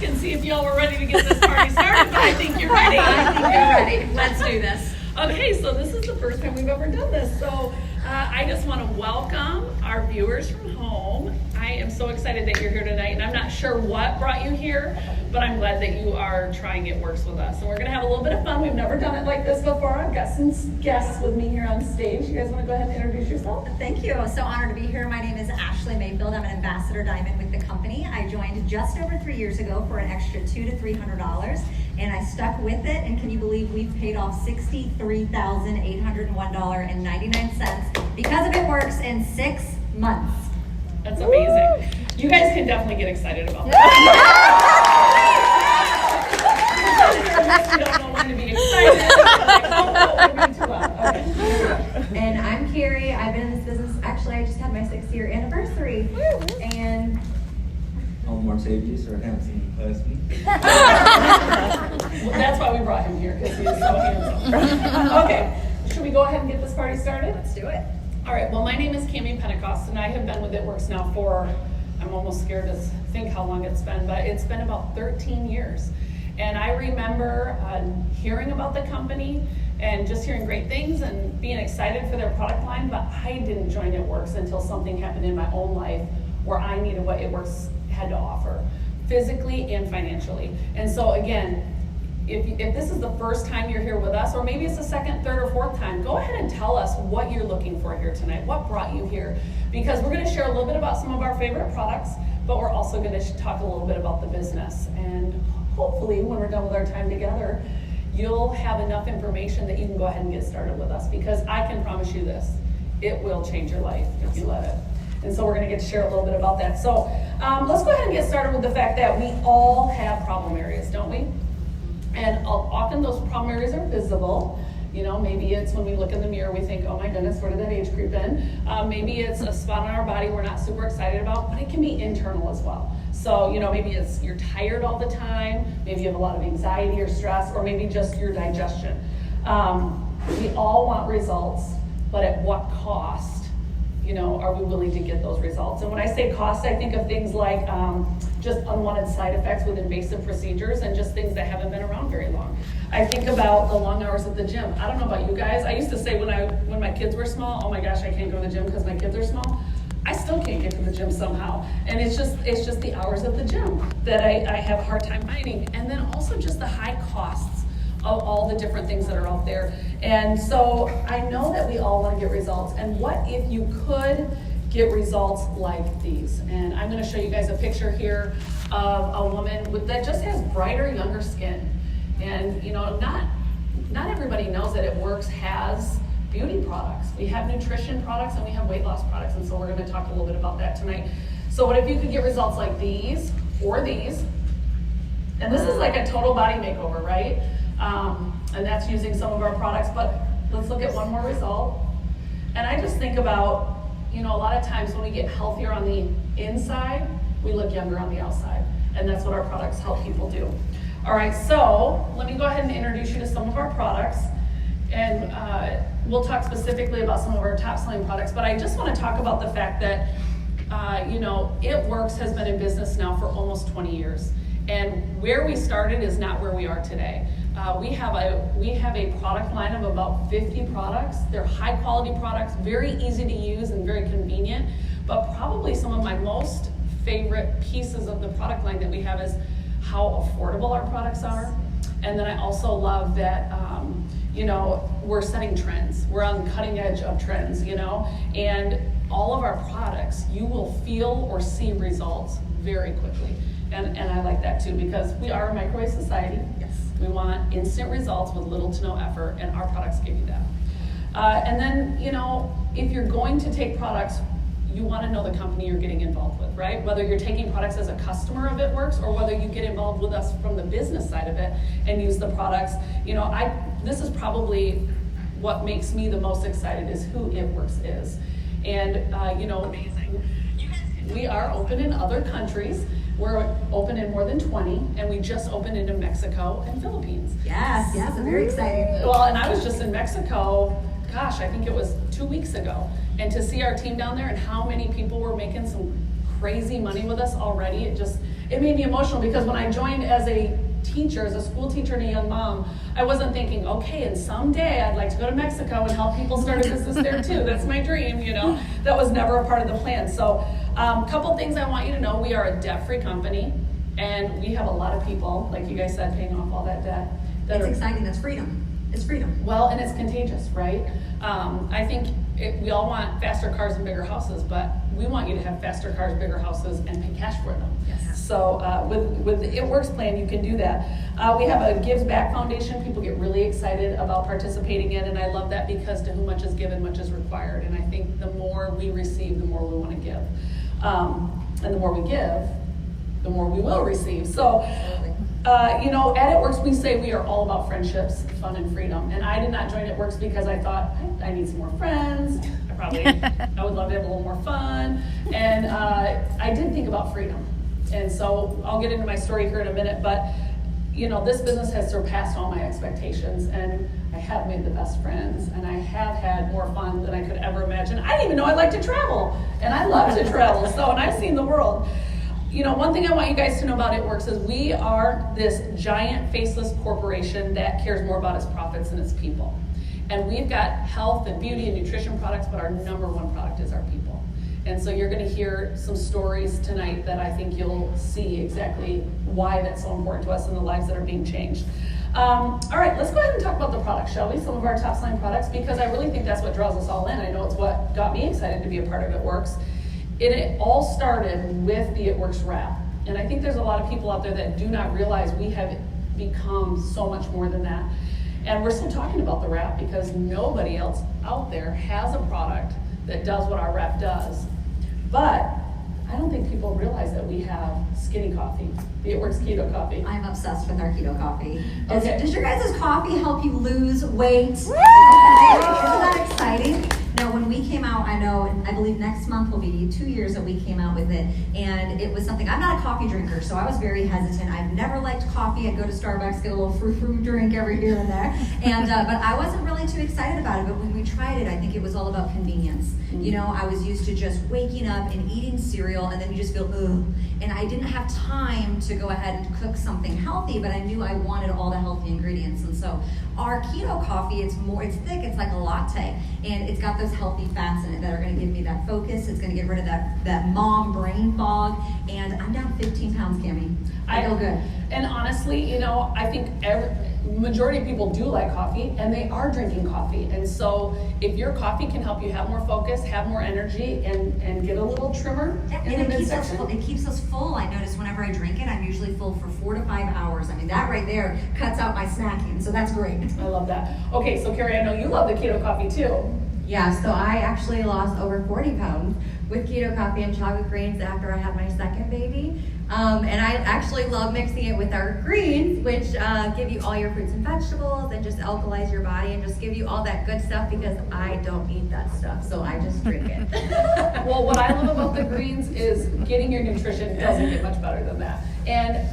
and see if y'all were ready to get this party started, but I think you're ready. I think you're ready. Let's do this. Okay, so this is the first time we've ever done this. So I just want to welcome our viewers from home. I am so excited that you're here tonight, and I'm not sure what brought you here, but I'm glad that you are trying It Works with us. And we're going to have a little bit of fun. We've never done it like this before. I've got some guests with me here on stage. You guys want to go ahead and introduce yourself? Thank you. So honored to be here. My name is Ashley Mayfield. I'm an ambassador diamond with the company. I joined just over 3 years ago for an extra $200 to $300, and I stuck with it. And can you believe we've paid off $63,801.99 because of It Works in 6 months. That's amazing. You guys can definitely get excited about that. You don't know when to be excited. Okay. And I'm Carrie. I've been in this business. Actually, I just had my 6th-year anniversary. And I'm more safety, so I haven't seen him personally. Well, that's why we brought him here, because he's so handsome. Okay, should we go ahead and get this party started? let's do it. All right, well, my name is Cammie Pentecost, and I have been with It Works now for, I'm almost scared to think how long it's been, but it's been about 13 years. And I remember hearing about the company and just hearing great things and being excited for their product line, but I didn't join It Works until something happened in my own life where I needed what It Works had to offer, physically and financially. And so again, if this is the first time you're here with us, or maybe it's the second, third, or fourth time, go ahead and tell us what you're looking for here tonight, what brought you here, because we're going to share a little bit about some of our favorite products, but we're also going to talk a little bit about the business. And hopefully when we're done with our time together, you'll have enough information that you can go ahead and get started with us, because I can promise you this, it will change your life if you let it. And so we're going to get to share a little bit about that. So let's go ahead and get started with the fact that we all have problem areas, don't we? And often those problem areas are visible. You know, maybe it's when we look in the mirror, we think, oh my goodness, where did that age creep in? Maybe it's a spot on our body we're not super excited about, but it can be internal as well. So, you know, maybe it's you're tired all the time, maybe you have a lot of anxiety or stress, or maybe just your digestion. We all want results, but at what cost? You know, are we willing to get those results? And when I say cost, I think of things like just unwanted side effects with invasive procedures and just things that haven't been around very long. I think about the long hours at the gym. I don't know about you guys. I used to say when my kids were small, oh my gosh, I can't go to the gym because my kids are small. I still can't get to the gym somehow. And it's just the hours at the gym that I have a hard time finding. And then also just the high costs of all the different things that are out there. And so I know that we all want to get results. And what if you could get results like these? And I'm going to show you guys a picture here of a woman that just has brighter, younger skin. And you know, not everybody knows that It Works has beauty products. We have nutrition products and we have weight loss products. And so we're going to talk a little bit about that tonight. So what if you could get results like these or these? And this is like a total body makeover, right? And that's using some of our products, but let's look at one more result. And I just think about, you know, a lot of times when we get healthier on the inside, we look younger on the outside. And that's what our products help people do. All right, so let me go ahead and introduce you to some of our products. And we'll talk specifically about some of our top selling products, but I just want to talk about the fact that, you know, It Works has been in business now for almost 20 years. And where we started is not where we are today. We have a product line of about 50 products. They're high quality products, very easy to use and very convenient, but probably some of my most favorite pieces of the product line that we have is how affordable our products are. And then I also love that, you know, we're setting trends. We're on the cutting edge of trends, you know, and all of our products, you will feel or see results very quickly. And I like that too, because we are a microwave society. Yes. We want instant results with little to no effort, and our products give you that. And then, you know, if you're going to take products, you want to know the company you're getting involved with, right? Whether you're taking products as a customer of It Works, or whether you get involved with us from the business side of it and use the products. You know, this is probably what makes me the most excited is who It Works is. And, you know, amazing. We are open in other countries. We're open in more than 20, and we just opened into Mexico and Philippines. Yes, I'm very excited. Well, and I was just in Mexico, gosh, I think it was 2 weeks ago. And to see our team down there and how many people were making some crazy money with us already, it it made me emotional because when I joined as a teacher, as a school teacher and a young mom, I wasn't thinking, okay, and someday I'd like to go to Mexico and help people start a business there too. That's my dream, you know. That was never a part of the plan. So a couple things I want you to know. We are a debt-free company, and we have a lot of people, like you guys said, paying off all that debt. It's exciting. That's freedom. It's freedom. Well, and it's contagious, right? I think we all want faster cars and bigger houses, but we want you to have faster cars, bigger houses, and pay cash for them. Yes. So with the It Works plan, you can do that. We have a Gives Back Foundation. People get really excited about participating in, and I love that because to whom much is given, much is required. And I think the more we receive, the more we want to give. And the more we give, the more we will receive. So, you know, at It Works, we say we are all about friendships, fun, and freedom. And I did not join It Works because I thought, I need some more friends. I would love to have a little more fun. And I did think about freedom. And so I'll get into my story here in a minute, but you know, this business has surpassed all my expectations, and I have made the best friends, and I have had more fun than I could ever imagine. I didn't even know I liked to travel, and I love to travel, and I've seen the world. You know, one thing I want you guys to know about It Works is we are this giant faceless corporation that cares more about its profits than its people. And we've got health and beauty and nutrition products, but our number one product is our people. And so you're going to hear some stories tonight that I think you'll see exactly why that's so important to us and the lives that are being changed. All right, let's go ahead and talk about the products, shall we? Some of our top selling products, because I really think that's what draws us all in. I know it's what got me excited to be a part of It Works. It all started with the It Works wrap. And I think there's a lot of people out there that do not realize we have become so much more than that. And we're still talking about the wrap because nobody else out there has a product that does what our wrap does. But I don't think people realize that we have skinny coffee, the It Works Keto Coffee. I'm obsessed with our keto coffee. Okay. Does your guys' coffee help you lose weight? Okay. Isn't that exciting? Now, when we came out, I believe next month will be 2 years that we came out with it, and it was something, I'm not a coffee drinker, so I was very hesitant. I've never liked coffee. I'd go to Starbucks, get a little frou-frou drink every here and there, and but I wasn't really too excited about it, but when we tried it, I think it was all about convenience. Mm-hmm. You know, I was used to just waking up and eating cereal, and then you just feel, ugh, and I didn't have time to go ahead and cook something healthy, but I knew I wanted all the healthy ingredients, and so our keto coffee, it's thick, it's like a latte, and it's got those healthy fats in it that are going to give me that focus. It's going to get rid of that mom brain fog, and I'm down 15 pounds, Cammie. I feel good. And honestly, you know, I think majority of people do like coffee, and they are drinking coffee. And so if your coffee can help you have more focus, have more energy, and get a little trimmer in the midsection. It keeps us full. I notice whenever I drink it, I'm usually full for 4 to 5 hours. I mean, that right there cuts out my snacking, so that's great. I love that. Okay, so Carrie, I know you love the keto coffee too. Yeah, so I actually lost over 40 pounds with keto coffee and chocolate greens after I had my second baby. And I actually love mixing it with our greens, which give you all your fruits and vegetables and just alkalize your body and just give you all that good stuff because I don't eat that stuff, so I just drink it. Well, what I love about the greens is getting your nutrition doesn't get much better than that. And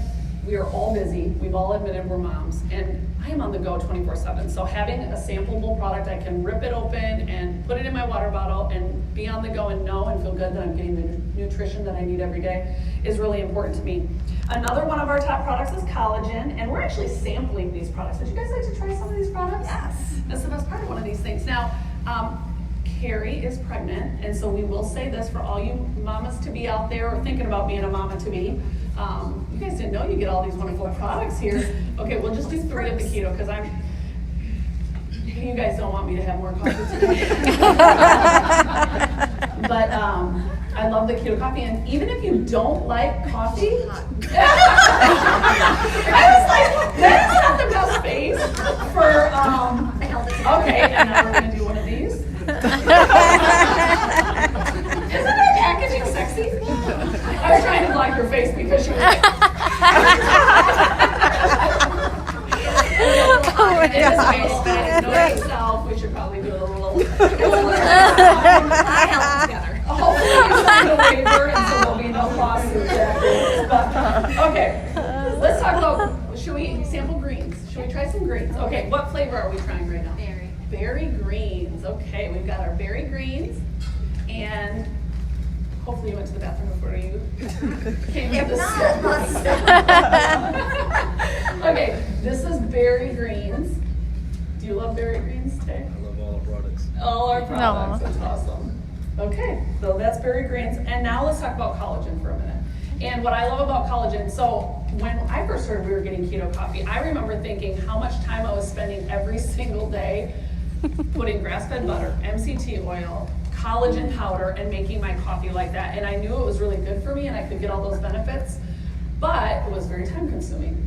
we are all busy. We've all admitted we're moms, and I am on the go 24/7. So having a sampleable product, I can rip it open and put it in my water bottle and be on the go and know and feel good that I'm getting the nutrition that I need every day is really important to me. Another one of our top products is Collagen, and we're actually sampling these products. Would you guys like to try some of these products? Yes. That's the best part of one of these things. Now, Carrie is pregnant, and so we will say this for all you mamas to be out there or thinking about being a mama to be. You guys didn't know you get all these wonderful products here. Okay, we'll just do 3 of the keto because you guys don't want me to have more coffee today. But I love the keto coffee, and even if you don't like coffee, I was like, that's not the best face for, okay, and now we're gonna do one of these. Isn't that packaging sexy? I was trying to block your face because she was like, oh my God. Know yourself, we should probably do a little I held it together. hopefully you sign a waiver and so there'll be no lawsuits afterwards. But, okay, let's talk about, should we sample greens? Should we try some greens? Okay, what flavor are we trying right now? Berry greens. Okay, we've got our berry greens and Hopefully you went to the bathroom before you came to If this. Okay, this is berry greens. Do you love berry greens today? I love all the products. All our products, that's awesome. Okay, so that's berry greens, and now let's talk about collagen for a minute. And what I love about collagen, so when I first heard we were getting keto coffee, I remember thinking how much time I was spending every single day putting grass-fed butter, MCT oil, collagen powder, and making my coffee like that. And I knew it was really good for me and I could get all those benefits, but it was very time consuming.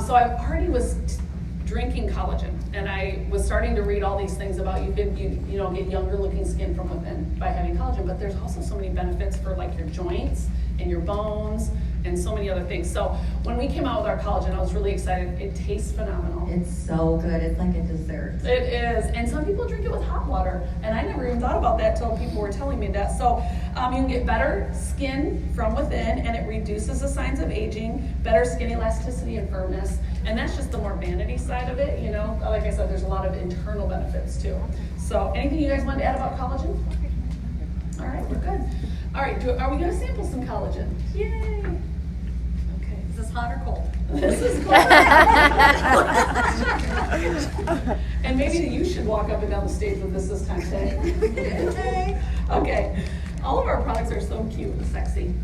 So I already was drinking collagen, and I was starting to read all these things about you get younger looking skin from within by having collagen, but there's also so many benefits for like your joints and your bones and so many other things. So when we came out with our collagen, I was really excited. It tastes phenomenal. It's so good. It's like a dessert. It is, and some people drink it with hot water, and I never even thought about that till people were telling me that. So you can get better skin from within, and it reduces the signs of aging, better skin elasticity and firmness, and that's just the more vanity side of it, you know. Like I said, there's a lot of internal benefits too. So anything you guys want to add about collagen? All right, we're good. All right, are we going to sample some collagen? Yay! Okay. Is this hot or cold? This is cool. And maybe you should walk up and down the stage with this time today. Okay. All of our products are so cute and sexy.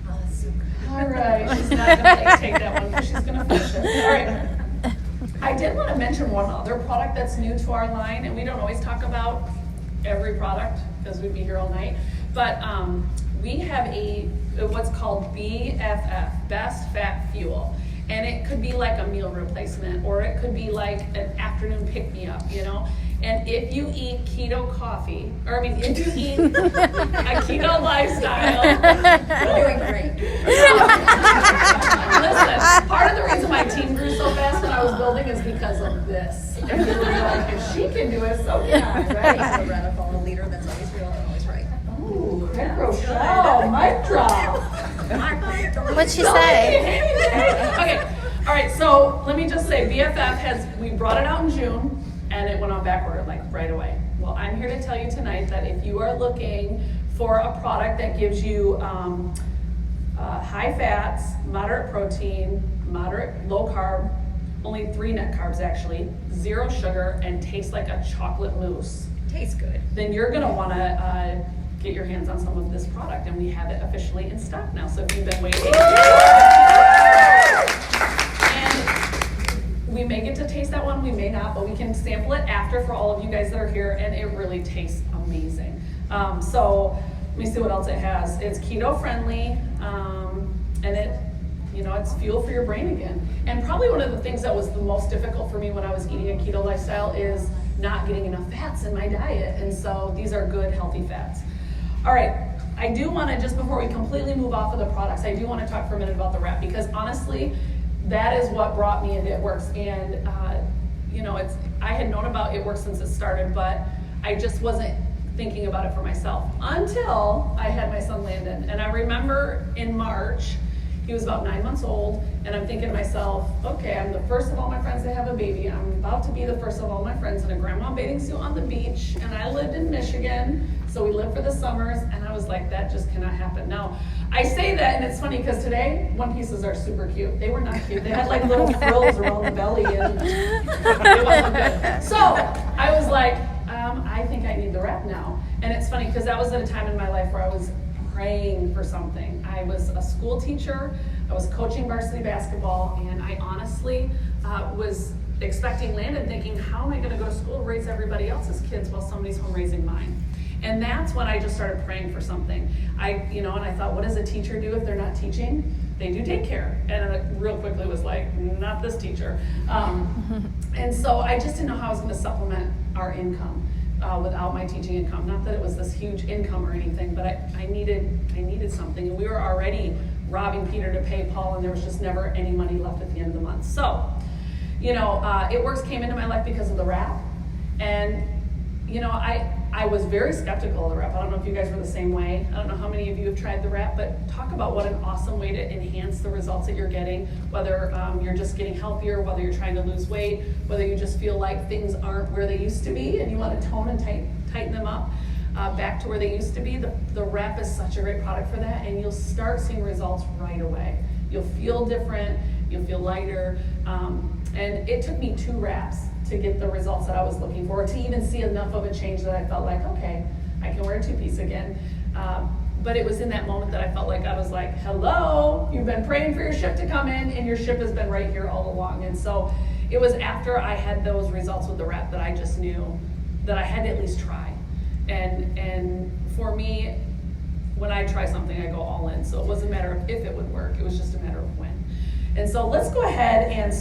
Oh, that's super. All right. She's not going to take that one because she's going to finish it. All right. I did want to mention one other product that's new to our line, and we don't always talk about every product because we'd be here all night. But we have what's called BFF, Best Fat Fuel. And it could be like a meal replacement, or it could be like an afternoon pick-me-up, you know? And if you eat keto coffee, if you eat a keto lifestyle, You're doing great. Listen, part of the reason my team grew so fast when I was building is because of this. And you were like, if she can do it, so can I, right? I'm a radical leader that's always real and always right. Ooh, Craig Rochelle, mic drop. What'd she say? Okay, all right, so let me just say, we brought it out in June, and it went on backward like right away. Well, I'm here to tell you tonight that if you are looking for a product that gives you high fats, moderate protein, moderate low carb, only 3 net carbs actually, 0 sugar, and tastes like a chocolate mousse, Tastes good. then you're gonna wanna get your hands on some of this product, and we have it officially in stock now. So if you've been waiting, and we may get to taste that one, we may not, but we can sample it after for all of you guys that are here, and it really tastes amazing. So let me see what else it has. It's keto friendly, and it's fuel for your brain again. And probably one of the things that was the most difficult for me when I was eating a keto lifestyle is not getting enough fats in my diet. And so these are good, healthy fats. All right, I do want to, just before we completely move off of the products, I do want to talk for a minute about the wrap, because honestly, that is what brought me into It Works. And I had known about It Works since it started, but I just wasn't thinking about it for myself until I had my son Landon. And I remember in March, he was about 9 months old, and I'm thinking to myself, okay, I'm the first of all my friends to have a baby. I'm about to be the first of all my friends in a grandma bathing suit on the beach, and I lived in Michigan, so we lived for the summers, and I was like, that just cannot happen. Now, I say that, and it's funny, because today, one pieces are super cute. They were not cute. They had like little frills around the belly, and it wasn't good. So, I was like, I think I need the wrap now. And it's funny, because that was at a time in my life where I was praying for something. I was a school teacher, I was coaching varsity basketball, and I honestly was expecting Landon, thinking, how am I gonna go to school and raise everybody else's kids while somebody's home raising mine? And that's when I just started praying for something. And I thought, what does a teacher do if they're not teaching? They do daycare. And I real quickly was like, not this teacher. And so I just didn't know how I was gonna supplement our income without my teaching income. Not that it was this huge income or anything, but I needed something. And we were already robbing Peter to pay Paul, and there was just never any money left at the end of the month. So, It Works came into my life because of the wrap. And, I was very skeptical of the wrap. I don't know if you guys were the same way. I don't know how many of you have tried the wrap, but talk about what an awesome way to enhance the results that you're getting, whether you're just getting healthier, whether you're trying to lose weight, whether you just feel like things aren't where they used to be and you want to tone and tighten them up. back to where they used to be. The wrap is such a great product for that, and you'll start seeing results right away. You'll feel different, you'll feel lighter, and it took me 2 wraps to get the results that I was looking for, to even see enough of a change that I felt like, okay, I can wear a 2-piece again. But it was in that moment that I felt like I was like, hello, you've been praying for your ship to come in, and your ship has been right here all along. And so it was after I had those results with the wrap that I just knew that I had to at least try. And for me, when I try something, I go all in. So it wasn't a matter of if it would work, it was just a matter of when. And so let's go ahead and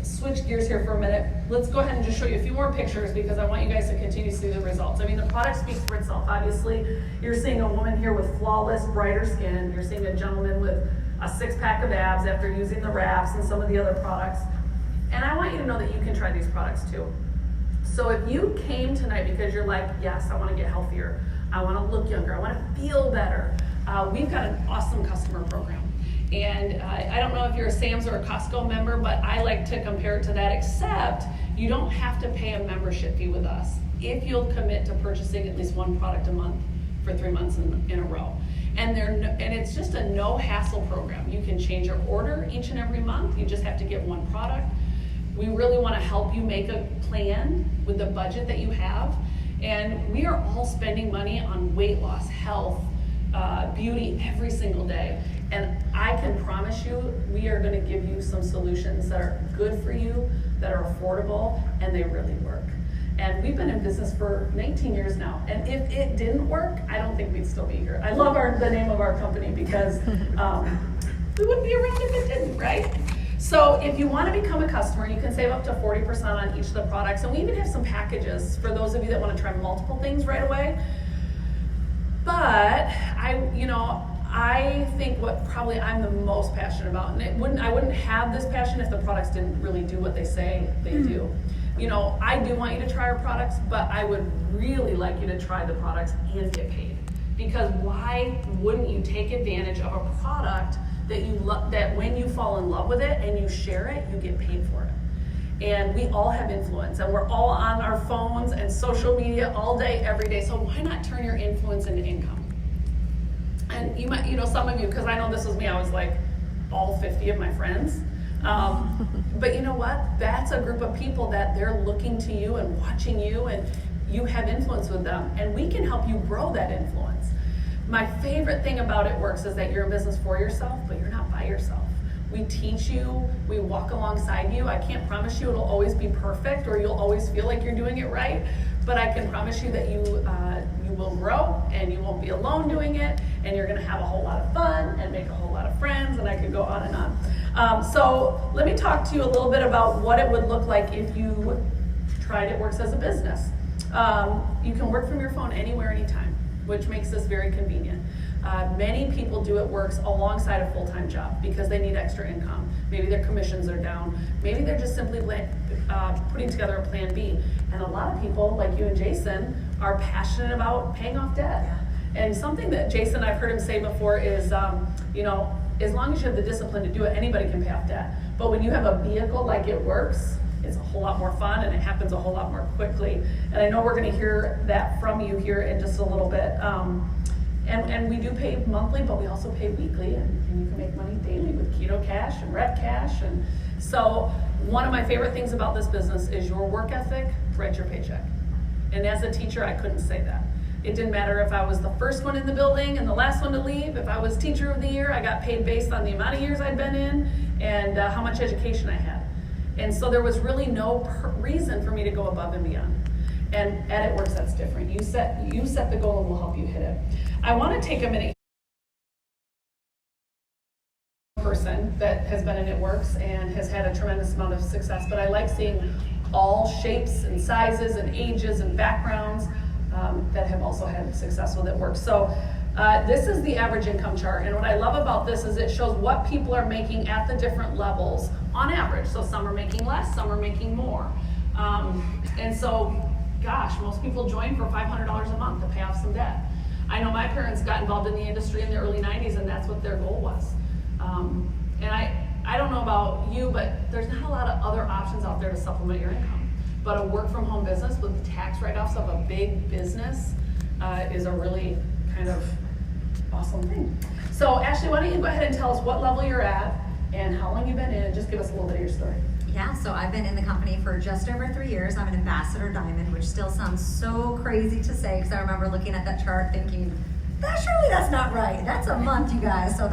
switch gears here for a minute. Let's go ahead and just show you a few more pictures because I want you guys to continue to see the results. I mean, the product speaks for itself. Obviously, you're seeing a woman here with flawless, brighter skin. You're seeing a gentleman with a 6-pack of abs after using the wraps and some of the other products. And I want you to know that you can try these products too. So if you came tonight because you're like, yes, I want to get healthier, I want to look younger, I want to feel better, we've got an awesome customer program. And I don't know if you're a Sam's or a Costco member, but I like to compare it to that, except you don't have to pay a membership fee with us if you'll commit to purchasing at least 1 product a month for 3 months in a row. And it's just a no hassle program. You can change your order each and every month. You just have to get 1 product. We really want to help you make a plan with the budget that you have. And we are all spending money on weight loss, health, beauty every single day. And I can promise you, we are going to give you some solutions that are good for you, that are affordable, and they really work. And we've been in business for 19 years now. And if it didn't work, I don't think we'd still be here. I love the name of our company because we wouldn't be around if it didn't, right? So if you want to become a customer, you can save up to 40% on each of the products. And we even have some packages for those of you that want to try multiple things right away. But I think what probably I'm the most passionate about, and I wouldn't have this passion if the products didn't really do what they say they do. I do want you to try our products, but I would really like you to try the products and get paid. Because why wouldn't you take advantage of a product that when you fall in love with it and you share it, you get paid for it? And we all have influence, and we're all on our phones and social media all day, every day. So why not turn your influence into income? And you might, some of you, because I know this was me, I was like all 50 of my friends. But you know what? That's a group of people that they're looking to you and watching you, and you have influence with them, and we can help you grow that influence. My favorite thing about It Works is that you're in business for yourself, but you're not by yourself. We teach you, we walk alongside you. I can't promise you it'll always be perfect or you'll always feel like you're doing it right, but I can promise you that you will grow and you won't be alone doing it, and you're gonna have a whole lot of fun and make a whole lot of friends, and I could go on and on. So let me talk to you a little bit about what it would look like if you tried It Works as a business. You can work from your phone anywhere, anytime, which makes this very convenient. Many people do It Works alongside a full-time job because they need extra income. Maybe their commissions are down. Maybe they're just simply putting together a plan B. And a lot of people, like you and Jason, are passionate about paying off debt. And something that Jason, I've heard him say before is, as long as you have the discipline to do it, anybody can pay off debt. But when you have a vehicle like It Works, it's a whole lot more fun and it happens a whole lot more quickly. And I know we're going to hear that from you here in just a little bit. And we do pay monthly, but we also pay weekly, and you can make money daily with Keto Cash and Rep Cash. And so one of my favorite things about this business is your work ethic writes your paycheck. And as a teacher, I couldn't say that. It didn't matter if I was the first one in the building and the last one to leave. If I was teacher of the year, I got paid based on the amount of years I'd been in and how much education I had. And so there was really no reason for me to go above and beyond. And at It Works, that's different. You set the goal and we'll help you hit it. I want to take a minute. Person that has been in It Works and has had a tremendous amount of success, but I like seeing all shapes and sizes and ages and backgrounds that have also had success with It Works. So this is the average income chart, and what I love about this is it shows what people are making at the different levels on average. So some are making less, some are making more. And so, gosh, most people join for $500 a month to pay off some debt. I know my parents got involved in the industry in the early 90s, and that's what their goal was. And I don't know about you, but there's not a lot of other options out there to supplement your income. But a work from home business with the tax write-offs of a big business is a really kind of awesome thing. So Ashley, why don't you go ahead and tell us what level you're at and how long you've been in, and just give us a little bit of your story. Yeah, so I've been in the company for just over 3 years. I'm an ambassador diamond, which still sounds so crazy to say, because I remember looking at that chart thinking, surely that's not right. That's a month, you guys. So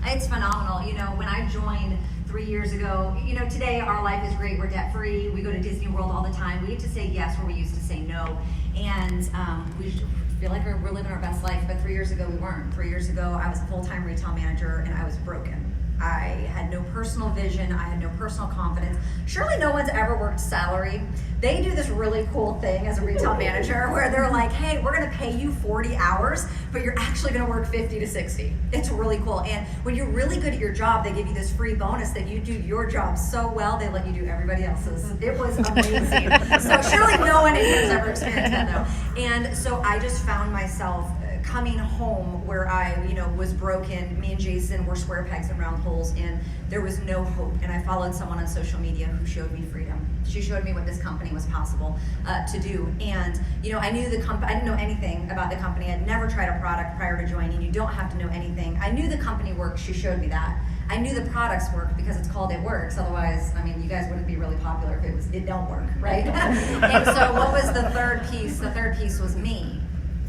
it's phenomenal. You know, when I joined 3 years ago, you know, today our life is great. We're debt free. We go to Disney World all the time. We get to say yes where we used to say no. And we feel like we're living our best life. But 3 years ago, we weren't. 3 years ago, I was a full-time retail manager and I was broken. I had no personal vision. I had no personal confidence. Surely no one's ever worked salary. They do this really cool thing as a retail manager where they're like, hey, we're gonna pay you 40 hours, but you're actually gonna work 50 to 60. It's really cool. And when you're really good at your job, they give you this free bonus that you do your job so well, they let you do everybody else's. It was amazing. So surely no one in here has ever experienced that though. And so I just found myself coming home where I, was broken. Me and Jason were square pegs and round holes, and there was no hope. And I followed someone on social media who showed me freedom. She showed me what this company was possible to do. And I knew the company. I didn't know anything about the company. I'd never tried a product prior to joining. You don't have to know anything. I knew the company worked. She showed me that. I knew the products work because it's called It Works. Otherwise, you guys wouldn't be really popular if it don't work, right? And so what was the third piece? The third piece was me.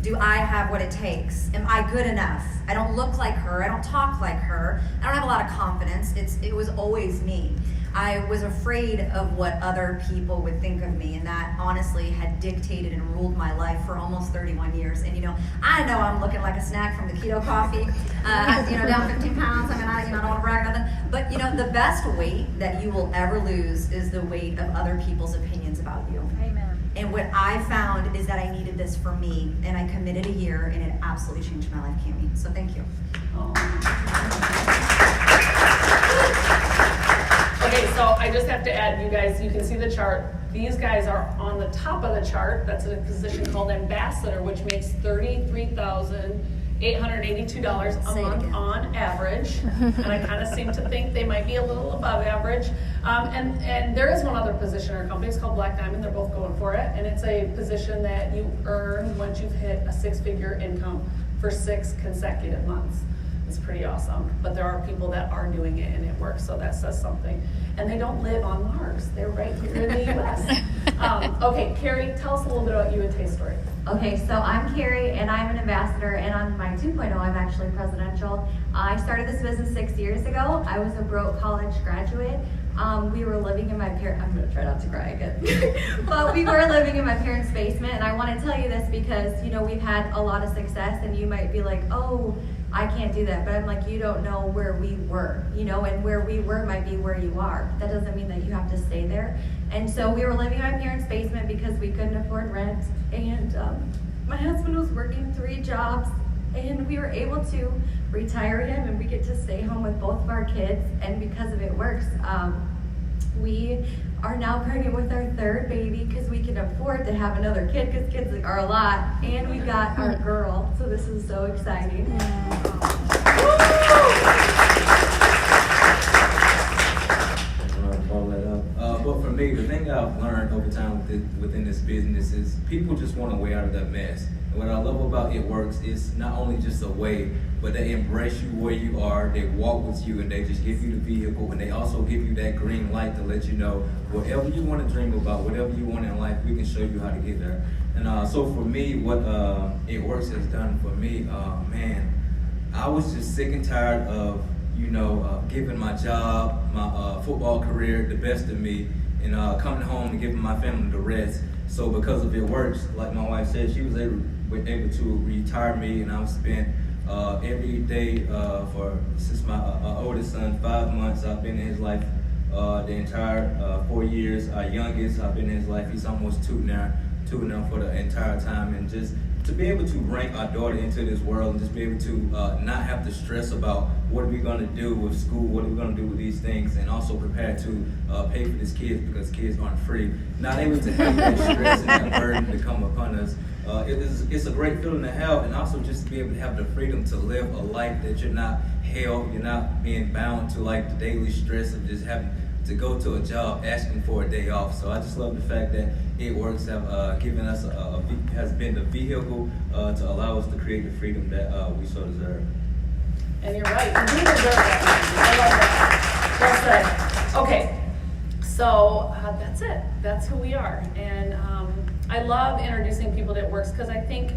Do I have what it takes? Am I good enough? I don't look like her. I don't talk like her. I don't have a lot of confidence. It was always me. I was afraid of what other people would think of me, and that honestly had dictated and ruled my life for almost 31 years. And I know I'm looking like a snack from the Keto Coffee, down 15 pounds. I don't want to brag or nothing. But the best weight that you will ever lose is the weight of other people's opinions about you. Amen. And what I found is that I needed this for me, and I committed a year, and it absolutely changed my life, Cami. So thank you. Okay, so I just have to add, you guys, you can see the chart. These guys are on the top of the chart. That's a position called ambassador, which makes $33,882 a month on average. And I kind of seem to think they might be a little above average. And there is one other position in our company. It's called Black Diamond. They're both going for it. And it's a position that you earn once you've hit a 6-figure income for 6 consecutive months. It's pretty awesome. But there are people that are doing it and it works, so that says something. And they don't live on Mars. They're right here in the U.S. Okay, Carrie, tell us a little bit about you and Tay's story. Okay, so I'm Carrie, and I'm an ambassador, and on my 2.0, I'm actually presidential. I started this business 6 years ago. I was a broke college graduate. We were living in my parents' I'm gonna try not to cry again. But we were living in my parents' basement, and I want to tell you this because, we've had a lot of success, and you might be like, oh, I can't do that. But I'm like, you don't know where we were, and where we were might be where you are. That doesn't mean that you have to stay there. And so we were living in my parents' basement because we couldn't afford rent, and my husband was working 3 jobs, and we were able to retire him, and we get to stay home with both of our kids. And because of It Works, we are now pregnant with our 3rd baby because we can afford to have another kid because kids are a lot, and we got our girl, so this is so exciting. But for me, the thing I've learned over time within this business is people just want a way out of that mess. And what I love about It Works is not only just a way, but they embrace you where you are, they walk with you, and they just give you the vehicle, and they also give you that green light to let you know whatever you want to dream about, whatever you want in life, we can show you how to get there. And so for me, what It Works has done for me, man, I was just sick and tired of giving my job, my football career, the best of me, and coming home and giving my family the rest. So because of It Works, like my wife said, she was able to retire me, and I've spent every day since my oldest son, 5 months, I've been in his life the entire 4 years. Our youngest, I've been in his life, he's almost 2 now for the entire time. And just to be able to bring our daughter into this world and just be able to not have to stress about what are we going to do with school, what are we going to do with these things, and also prepare to pay for these kids because kids aren't free. Not able to have that stress and that burden to come upon us. It's a great feeling to have, and also just to be able to have the freedom to live a life that you're not held, you're not being bound to like the daily stress of just having to go to a job asking for a day off. So I just love the fact that It Works have given us has been the vehicle to allow us to create the freedom that we so deserve. And you're right, you do deserve that. I love that. Well said. Okay, so that's it. That's who we are. And I love introducing people to It Works because I think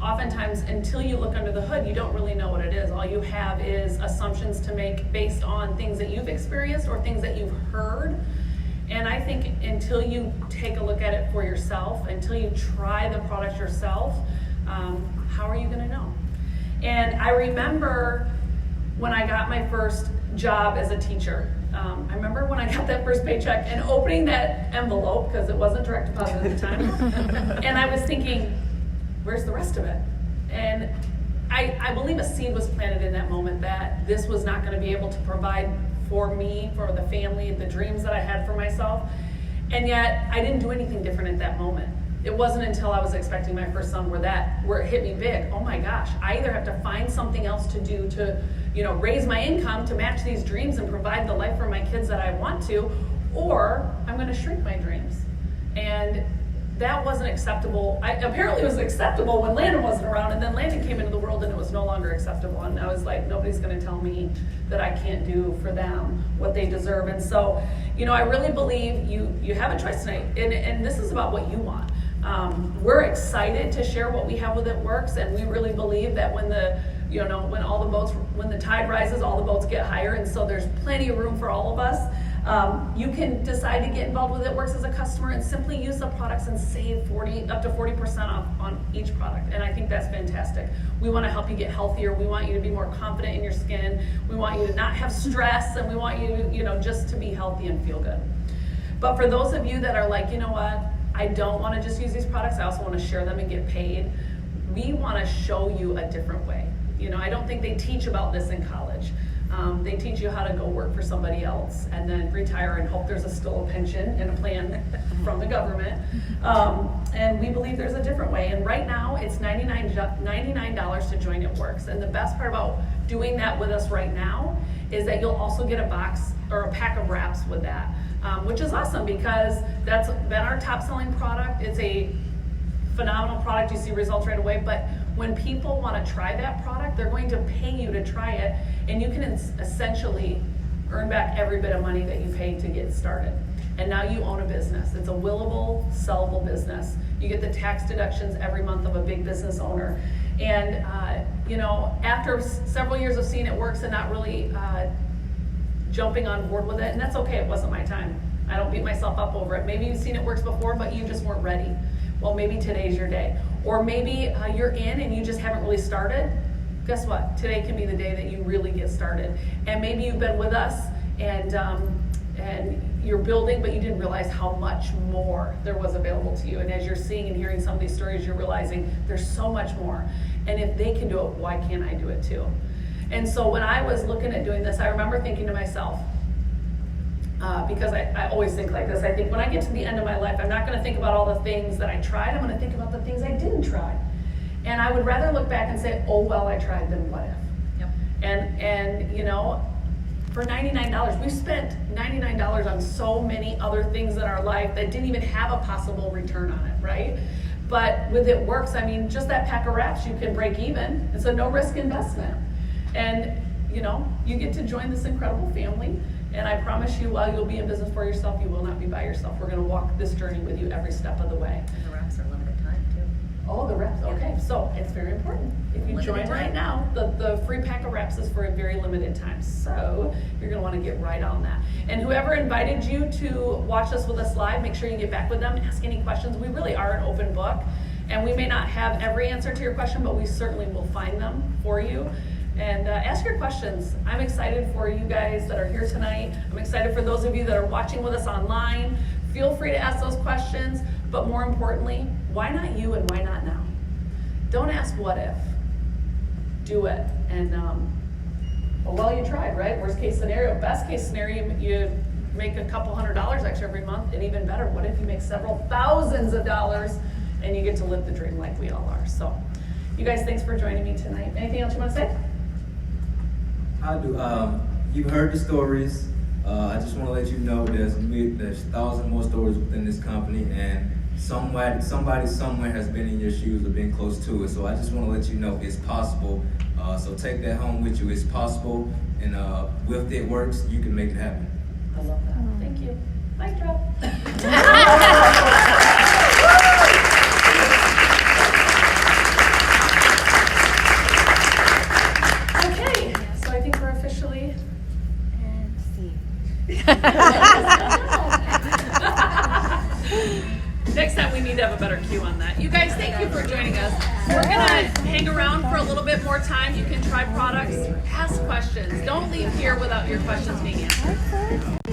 oftentimes until you look under the hood, you don't really know what it is. All you have is assumptions to make based on things that you've experienced or things that you've heard. And I think until you take a look at it for yourself, until you try the product yourself, how are you going to know? And I remember when I got my first job as a teacher. I remember when I got that first paycheck and opening that envelope, because it wasn't direct deposit at the time, and I was thinking, where's the rest of it? And I believe a seed was planted in that moment that this was not going to be able to provide for me, for the family, the dreams that I had for myself. And yet I didn't do anything different at that moment. It wasn't until I was expecting my first son where it hit me big. Oh my gosh, I either have to find something else to do to, raise my income to match these dreams and provide the life for my kids that I want to, or I'm going to shrink my dreams. And that wasn't acceptable. Apparently it was acceptable when Landon wasn't around, and then Landon came into the world and it was no longer acceptable. And I was like, nobody's going to tell me that I can't do for them what they deserve. And so, I really believe you have a choice tonight, and this is about what you want. We're excited to share what we have with It Works, and we really believe that when the tide rises, all the boats get higher, and so there's plenty of room for all of us. You can decide to get involved with It Works as a customer and simply use the products and save up to 40% off on each product. And I think that's fantastic. We want to help you get healthier. We want you to be more confident in your skin. We want you to not have stress, and we want you, just to be healthy and feel good. But for those of you that are like, you know what, I don't want to just use these products, I also want to share them and get paid. We want to show you a different way. I don't think they teach about this in college. They teach you how to go work for somebody else and then retire and hope there's still a pension and a plan from the government. And we believe there's a different way. And right now it's $99 to join It Works. And the best part about doing that with us right now is that you'll also get a box or a pack of wraps with that, which is awesome because that's been our top selling product. It's a phenomenal product. You see results right away. But when people want to try that product, they're going to pay you to try it, and you can essentially earn back every bit of money that you paid to get started. And now you own a business. It's a willable, sellable business. You get the tax deductions every month of a big business owner. And after several years of seeing It Works and not really jumping on board with it, and that's okay, it wasn't my time. I don't beat myself up over it. Maybe you've seen It Works before, but you just weren't ready. Well, maybe today's your day. Or maybe you're in and you just haven't really started. Guess what? Today can be the day that you really get started. And maybe you've been with us and you're building, but you didn't realize how much more there was available to you. And as you're seeing and hearing some of these stories, you're realizing there's so much more. And if they can do it, why can't I do it too? And so when I was looking at doing this, I remember thinking to myself, because I always think like this. I think when I get to the end of my life, I'm not going to think about all the things that I tried. I'm going to think about the things I didn't try. And I would rather look back and say, oh, well, I tried, than what if. Yep. And for $99, we spent $99 on so many other things in our life that didn't even have a possible return on it, right? But with It Works, just that pack of wraps, you can break even. It's a no-risk investment. And, you get to join this incredible family. And I promise you, while you'll be in business for yourself, you will not be by yourself. We're going to walk this journey with you every step of the way. And the wraps are limited time, too. Oh, the wraps. Okay, so it's very important. If you join right now, the free pack of wraps is for a very limited time. So you're going to want to get right on that. And whoever invited you to watch us with us live, make sure you get back with them, ask any questions. We really are an open book. And we may not have every answer to your question, but we certainly will find them for you. And ask your questions. I'm excited for you guys that are here tonight. I'm excited for those of you that are watching with us online. Feel free to ask those questions, but more importantly, why not you and why not now? Don't ask what if. Do it. And well, you tried, right? Worst case scenario. Best case scenario, you make a couple $100 extra every month, and even better, what if you make several thousands of dollars and you get to live the dream like we all are? So, you guys, thanks for joining me tonight. Anything else you want to say? I do. You've heard the stories. I just want to let you know there's thousands more stories within this company, and somebody somewhere has been in your shoes or been close to it. So I just want to let you know it's possible. So take that home with you. It's possible, and with It Works, you can make it happen. I love that. Thank you. Mic drop. Okay, so I think we're officially. Next time we need to have a better cue on that. You guys, thank you for joining us. We're gonna hang around for a little bit more time. You can try products, ask questions. Don't leave here without your questions being answered.